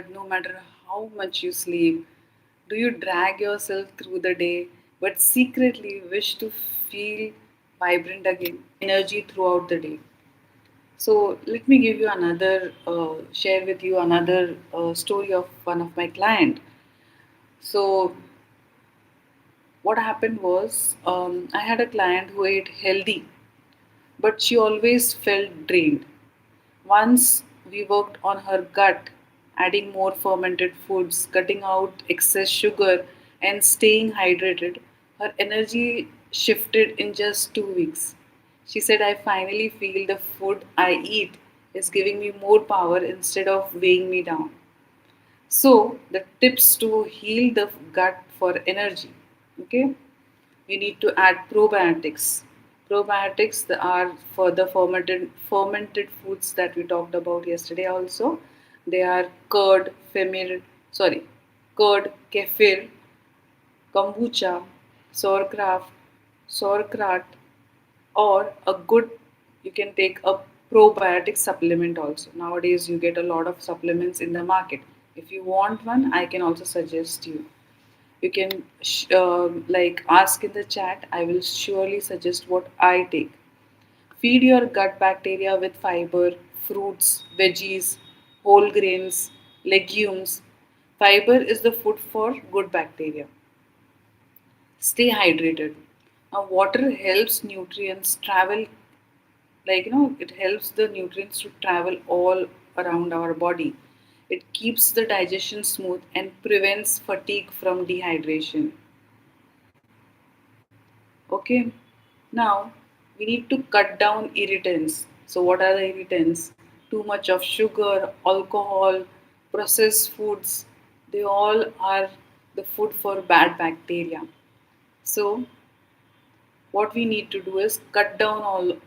tired no matter how much you sleep? Do you drag yourself through the day but secretly wish to feel vibrant again? Energy throughout the day. So let me give you share with you another story of one of my client. So what happened was I had a client who ate healthy, but she always felt drained. Once we worked on her gut, adding more fermented foods, cutting out excess sugar, and staying hydrated, her energy shifted in just 2 weeks. She said, I finally feel the food I eat is giving me more power instead of weighing me down. So, the tips to heal the gut for energy. Okay, we need to add probiotics. Probiotics are for the fermented foods that we talked about yesterday also. They are curd, kefir, kombucha, sauerkraut, sauerkraut, or a good you can take a probiotic supplement also. Nowadays you get a lot of supplements in the market. If you want one, I can also suggest you. You can like ask in the chat. I will surely suggest what I take. Feed your gut bacteria with fiber, fruits, veggies, whole grains, legumes. Fiber is the food for good bacteria. Stay hydrated. Now water helps nutrients travel, it helps the nutrients to travel all around our body. It keeps the digestion smooth and prevents fatigue from dehydration. Okay, now we need to cut down irritants. So, what are the irritants? Too much of sugar, alcohol, processed foods, they all are the food for bad bacteria. So, what we need to do is cut down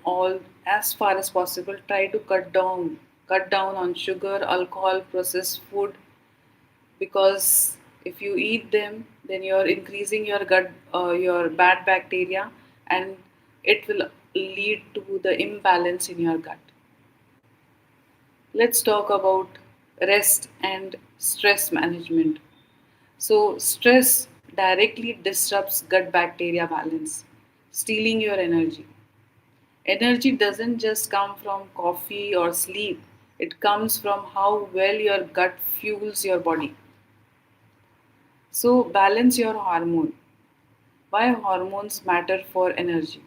all as far as possible. Try to cut down on sugar, alcohol, processed food, because if you eat them then you're increasing your bad bacteria, and it will lead to the imbalance in your gut. Let's talk about rest and stress management. So stress directly disrupts gut bacteria balance, stealing your energy. Energy doesn't just come from coffee or sleep, it comes from how well your gut fuels your body. So, balance your hormone. Why hormones matter for energy?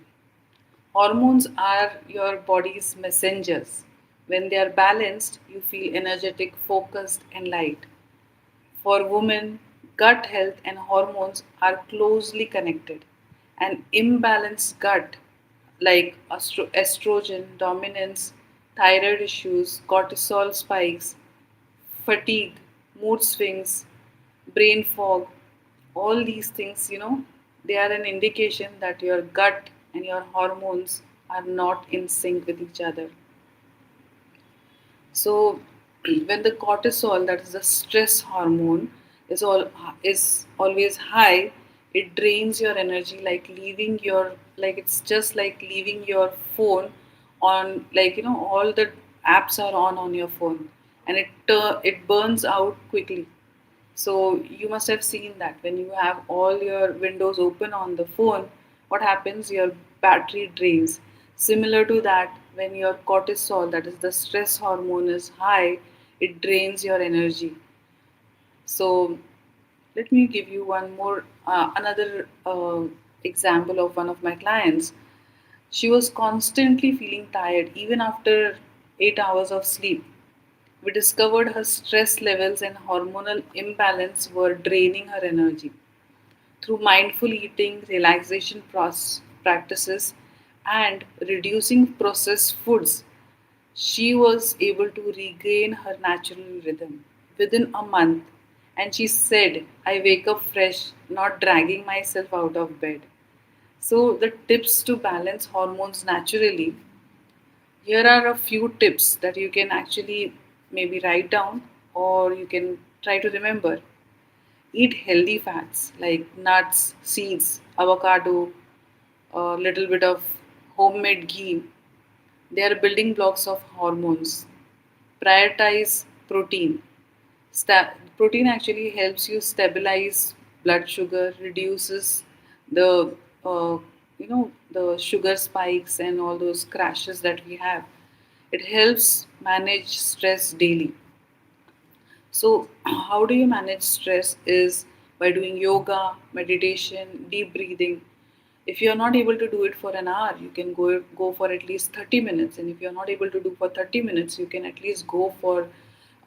Hormones are your body's messengers. When they are balanced, you feel energetic, focused, and light. For women, gut health and hormones are closely connected. An imbalanced gut, like estrogen dominance, thyroid issues, cortisol spikes, fatigue, mood swings, brain fog, all these things, they are an indication that your gut and your hormones are not in sync with each other. So, when the cortisol, that is the stress hormone, is always high, it drains your energy, like it's just like leaving your phone on, all the apps are on your phone, and it burns out quickly. So you must have seen that when you have all your windows open on the phone, what happens? Your battery drains. Similar to that, when your cortisol, that is the stress hormone, is high, it drains your energy. So let me give you another example of one of my clients. She was constantly feeling tired even after 8 hours of sleep. We discovered her stress levels and hormonal imbalance were draining her energy. Through mindful eating, practices, and reducing processed foods, she was able to regain her natural rhythm within a month. And she said, I wake up fresh, not dragging myself out of bed. So, the tips to balance hormones naturally, here are a few tips that you can actually maybe write down or you can try to remember. Eat healthy fats like nuts, seeds, avocado, a little bit of homemade ghee. They are building blocks of hormones. Prioritize protein. Protein actually helps you stabilize blood sugar, reduces the uh, the sugar spikes and all those crashes that we have. It helps manage stress daily. So, how do you manage stress is by doing yoga, meditation, deep breathing. If you are not able to do it for an hour, you can go for at least 30 minutes. And if you are not able to do for 30 minutes, you can at least go for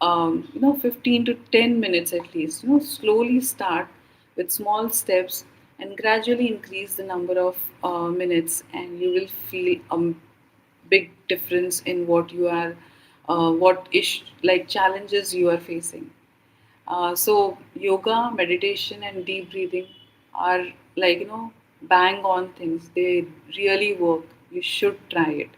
15 to 10 minutes at least. Slowly start with small steps and gradually increase the number of minutes, and you will feel big difference in what you are, what ish like challenges you are facing. So yoga, meditation, and deep breathing are bang on things. They really work. You should try it.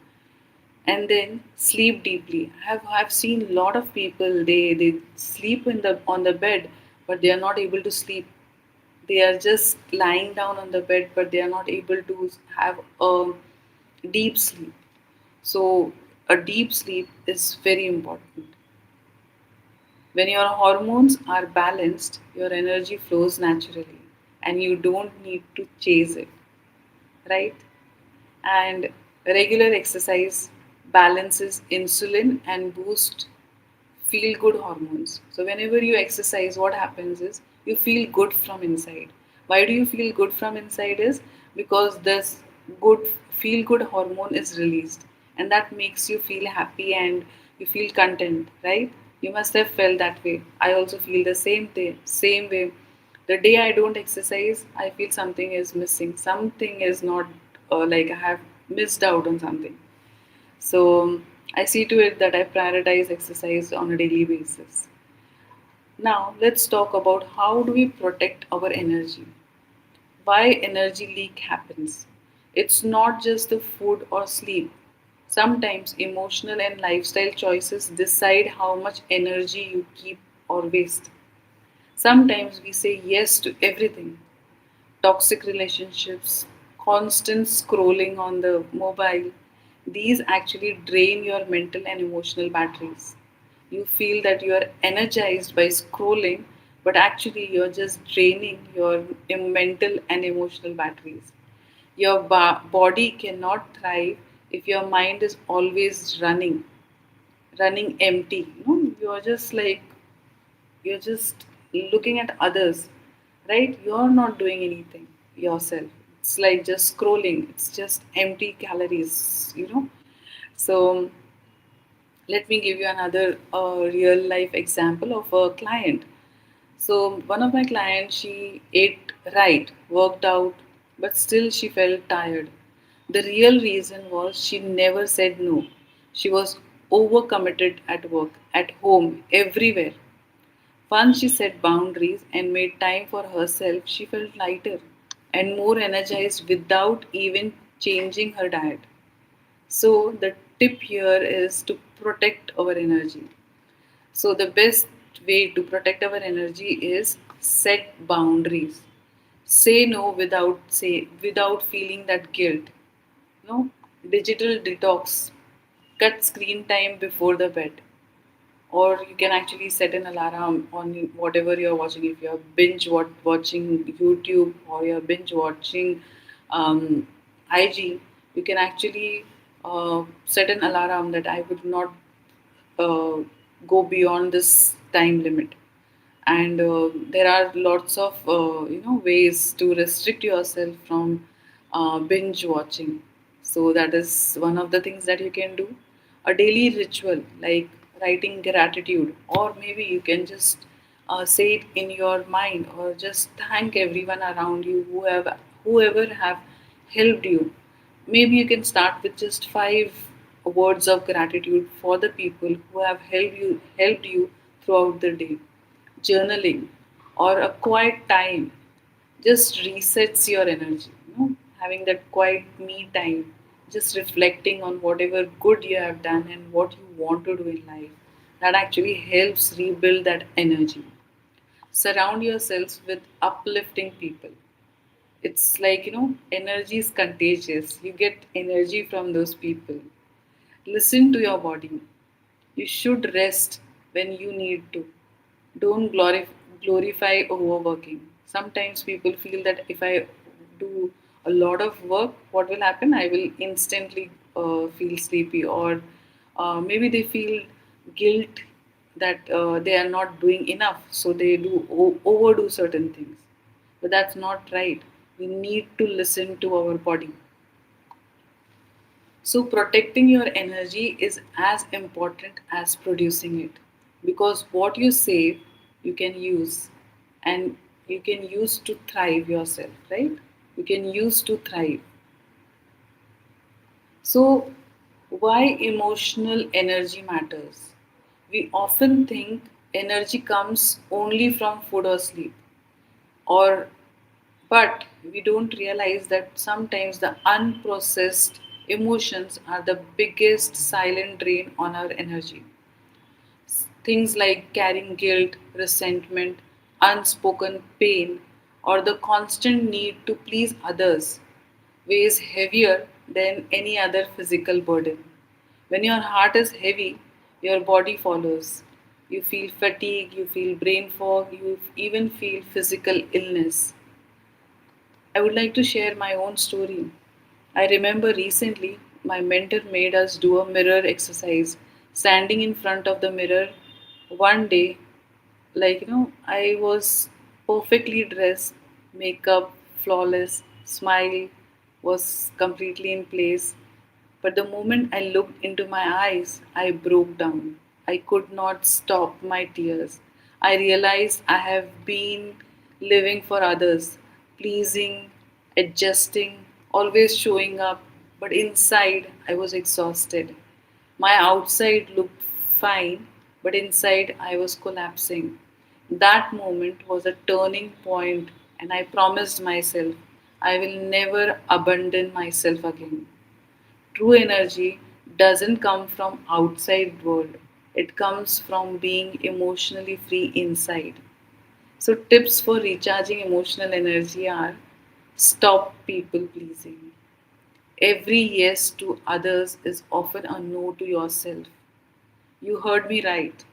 And then sleep deeply. I've seen a lot of people, they sleep in the on the bed, but they are not able to sleep. They are just lying down on the bed, but they are not able to have a deep sleep. So a deep sleep is very important. When your hormones are balanced, your energy flows naturally and you don't need to chase it, right? And regular exercise balances insulin and boosts feel good hormones. So, whenever you exercise, what happens is you feel good from inside. Why do you feel good from inside? Is because this good feel good hormone is released, and that makes you feel happy and you feel content, right? You must have felt that way. I also feel the same way. The day I don't exercise, I feel something is missing. Something is not like I have missed out on something. So I see to it that I prioritize exercise on a daily basis. Now let's talk about how do we protect our energy. Why energy leak happens. It's not just the food or sleep. Sometimes emotional and lifestyle choices decide how much energy you keep or waste. Sometimes we say yes to everything, toxic relationships, constant scrolling on the mobile, these actually drain your mental and emotional batteries. You feel that you are energized by scrolling, but actually you're just draining your mental and emotional batteries. Your body cannot thrive if your mind is always running empty. You're just like you're just looking at others, right? You're not doing anything yourself. It's like just scrolling, it's just empty calories. So let me give you another real life example of a client. So one of my clients, she ate right, worked out, but still she felt tired. The real reason was she never said no. She was overcommitted at work, at home, everywhere. Once she set boundaries and made time for herself, she felt lighter and more energized without even changing her diet. So, the tip here is to protect our energy. So, the best way to protect our energy is set boundaries. Say no without feeling that guilt. Digital detox. Cut screen time before the bed, or you can actually set an alarm on whatever you're watching. If you're watching YouTube or you're binge watching IG, you can actually set an alarm that I would not uh, go beyond this time limit. And there are lots of ways to restrict yourself from binge watching. So that is one of the things that you can do. A daily ritual like writing gratitude, or maybe you can just say it in your mind, or just thank everyone around you whoever have helped you. Maybe you can start with just 5 words of gratitude for the people who have helped you throughout the day. Journaling or a quiet time just resets your energy. Having that quiet me time, just reflecting on whatever good you have done and what you want to do in life, that actually helps rebuild that energy. Surround yourselves with uplifting people. It's like, energy is contagious. You get energy from those people. Listen to your body. You should rest when you need to. Don't glorify overworking. Sometimes people feel that if I do a lot of work, what will happen? I will instantly feel sleepy, or maybe they feel guilt that they are not doing enough, so they do overdo certain things. But that's not right. We need to listen to our body. So, protecting your energy is as important as producing it, because what you save, you can use, and you can use to thrive yourself, right? You can use to thrive. So, why emotional energy matters? We often think energy comes only from food or sleep, or but we don't realize that sometimes the unprocessed emotions are the biggest silent drain on our energy. Things like carrying guilt, resentment, unspoken pain, or the constant need to please others weighs heavier than any other physical burden. When your heart is heavy, your body follows. You feel fatigue, you feel brain fog, you even feel physical illness. I would like to share my own story. I remember recently my mentor made us do a mirror exercise. Standing in front of the mirror one day, I was perfectly dressed, makeup flawless, smile was completely in place. But the moment I looked into my eyes, I broke down. I could not stop my tears. I realized I have been living for others, pleasing, adjusting, always showing up, but inside I was exhausted. My outside looked fine, but inside I was collapsing. That moment was a turning point, and I promised myself I will never abandon myself again. True energy doesn't come from outside world. It comes from being emotionally free inside. So tips for recharging emotional energy are: stop people pleasing. Every yes to others is often a no to yourself. You heard me right.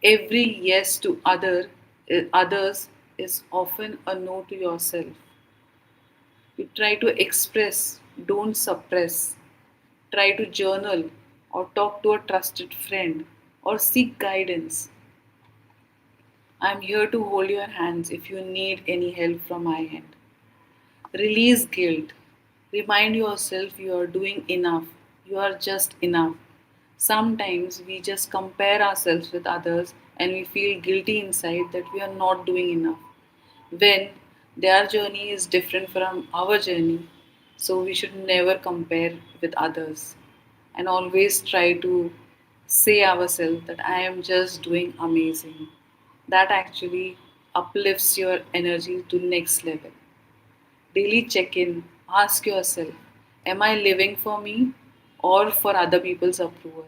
Every yes to others is often a no to yourself. You try to express, don't suppress. Try to journal or talk to a trusted friend or seek guidance. I'm here to hold your hands if you need any help from my end. Release guilt. Remind yourself you are doing enough. You are just enough. Sometimes we just compare ourselves with others and we feel guilty inside that we are not doing enough. When their journey is different from our journey, so we should never compare with others and always try to say ourselves that I am just doing amazing. That actually uplifts your energy to next level. Daily check in. Ask yourself, am I living for me or for other people's approval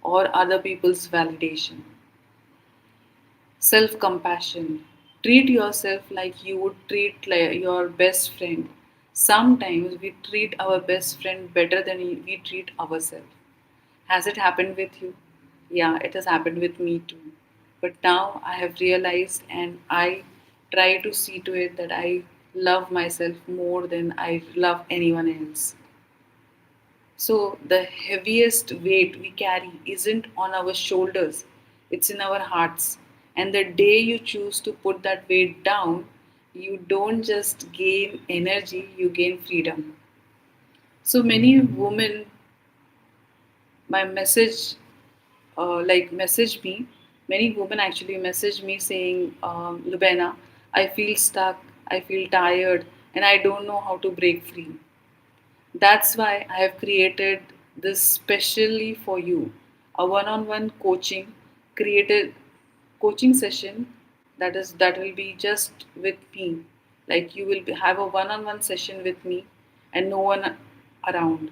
or other people's validation? Self compassion. Treat yourself like you would treat your best friend. Sometimes we treat our best friend better than we treat ourselves. Has it happened with you? Yeah, it has happened with me too. But now I have realized and I try to see to it that I love myself more than I love anyone else. So the heaviest weight we carry isn't on our shoulders, it's in our hearts. And the day you choose to put that weight down, you don't just gain energy, you gain freedom. So many women, my message message me. Many women actually message me saying, Lubena, I feel stuck, I feel tired, and I don't know how to break free. That's why I have created this specially for you, a one-on-one created coaching session that will be just with me. Like you will have a one-on-one session with me and no one around.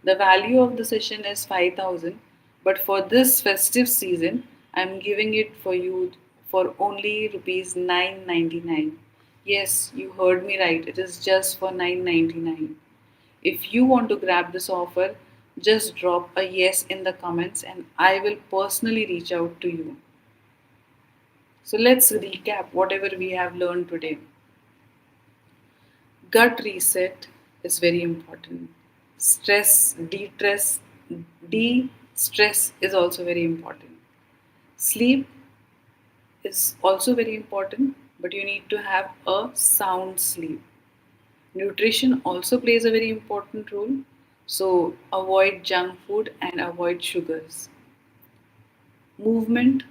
The value of the session is 5,000, but for this festive season, I'm giving it for you for only rupees 999. Yes, you heard me right. It is just for 999. If you want to grab this offer, just drop a yes in the comments and I will personally reach out to you. So let's recap whatever we have learned today. Gut reset is very important. Stress, de-stress is also very important. Sleep is also very important, but you need to have a sound sleep. Nutrition also plays a very important role. So avoid junk food and avoid sugars. Movement,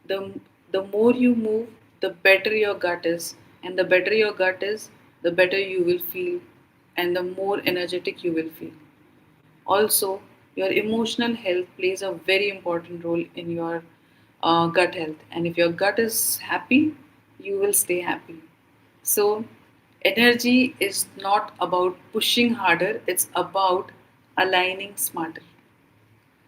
the the more you move, the better your gut is, and the better your gut is, the better you will feel, and the more energetic you will feel. Also, your emotional health plays a very important role in your gut health, and if your gut is happy, you will stay happy. So, energy is not about pushing harder, it's about aligning smarter.